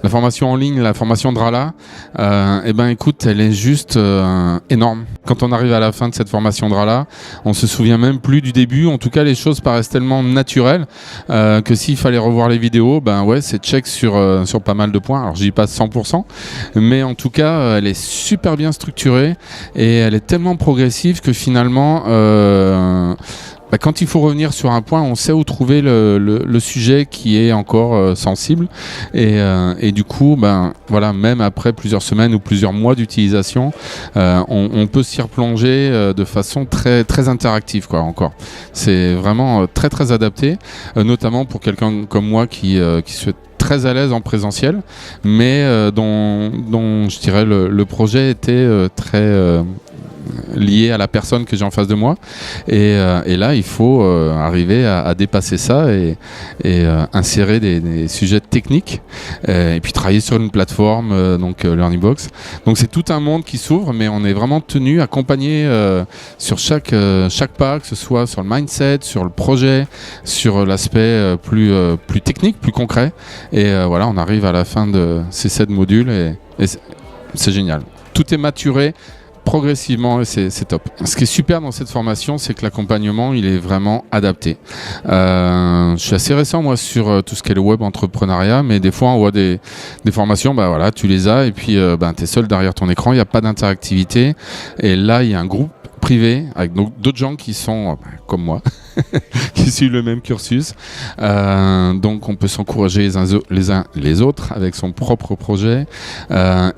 La formation en ligne, la formation Drala, écoute, elle est juste énorme. Quand on arrive à la fin de cette formation Drala, on se souvient même plus du début. En tout cas, les choses paraissent tellement naturelles que s'il fallait revoir les vidéos, c'est check sur pas mal de points. Alors, je dis pas 100%, mais en tout cas, elle est super bien structurée et elle est tellement progressive que finalement, quand il faut revenir sur un point, on sait où trouver le sujet qui est encore sensible et du coup, même après plusieurs semaines ou plusieurs mois d'utilisation, on peut s'y replonger de façon très très interactive encore. C'est vraiment très très adapté, notamment pour quelqu'un comme moi qui souhaite très à l'aise en présentiel, mais dont je dirais le projet était très lié à la personne que j'ai en face de moi et là il faut arriver à dépasser ça et insérer des sujets techniques et puis travailler sur une plateforme donc LearnyBox. Donc c'est tout un monde qui s'ouvre, mais on est vraiment tenu, accompagné sur chaque pas, que ce soit sur le mindset, sur le projet, sur l'aspect plus technique, plus concret et on arrive à la fin de ces 7 modules et c'est génial. Tout est maturé progressivement et c'est top. Ce qui est super dans cette formation, c'est que l'accompagnement, il est vraiment adapté. Je suis assez récent moi sur tout ce qui est le web entrepreneuriat, mais des fois on voit des formations, tu les as et puis t'es seul derrière ton écran, il n'y a pas d'interactivité et là il y a un groupe privé avec d'autres gens qui sont comme moi qui suivent le même cursus, donc on peut s'encourager les uns les autres avec son propre projet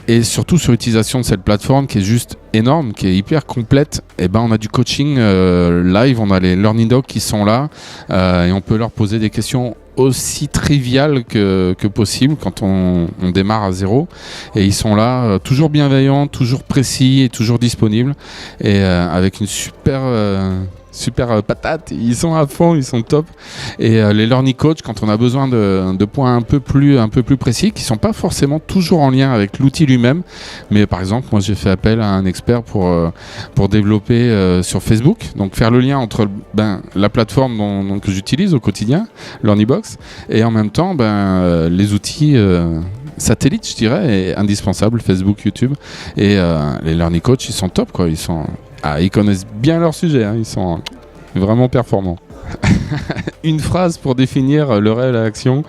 et surtout sur l'utilisation de cette plateforme qui est juste énorme, qui est hyper complète. Et on a du coaching live, on a les Learning Docs qui sont là et on peut leur poser des questions aussi triviales que possible quand on démarre à zéro, et ils sont là toujours bienveillants, toujours précis et toujours disponibles et avec une super patate, ils sont à fond, ils sont top. Et les learning coach, quand on a besoin de points un peu plus précis, qui sont pas forcément toujours en lien avec l'outil lui-même, mais par exemple moi j'ai fait appel à un expert pour développer sur Facebook, donc faire le lien entre la plateforme que j'utilise au quotidien, LearnyBox, et en même temps les outils satellites, je dirais, et indispensables, Facebook, YouTube, et les learning coach, ils sont top quoi, ils connaissent bien leur sujet, ils sont vraiment performants. Une phrase pour définir le réel à l'action,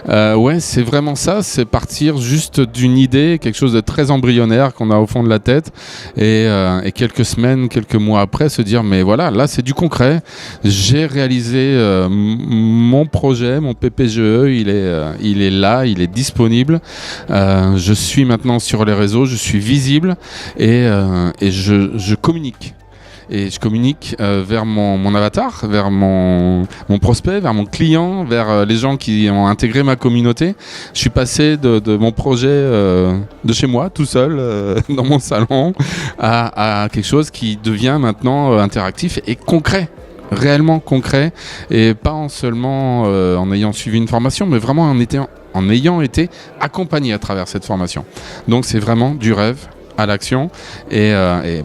c'est vraiment ça, c'est partir juste d'une idée, quelque chose de très embryonnaire qu'on a au fond de la tête et quelques semaines, quelques mois après se dire mais voilà, là c'est du concret, j'ai réalisé mon projet, mon PPGE, il est là, il est disponible, je suis maintenant sur les réseaux, je suis visible et je communique. Et je communique vers mon avatar, vers mon prospect, vers mon client, vers les gens qui ont intégré ma communauté. Je suis passé de mon projet de chez moi, tout seul, dans mon salon, à quelque chose qui devient maintenant interactif et concret. Réellement concret, et pas seulement en ayant suivi une formation, mais vraiment en ayant été accompagné à travers cette formation. Donc c'est vraiment du rêve à l'action et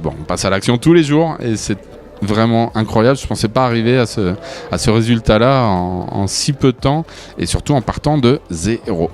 on passe à l'action tous les jours et c'est vraiment incroyable. Je pensais pas arriver à ce résultat là en si peu de temps et surtout en partant de zéro.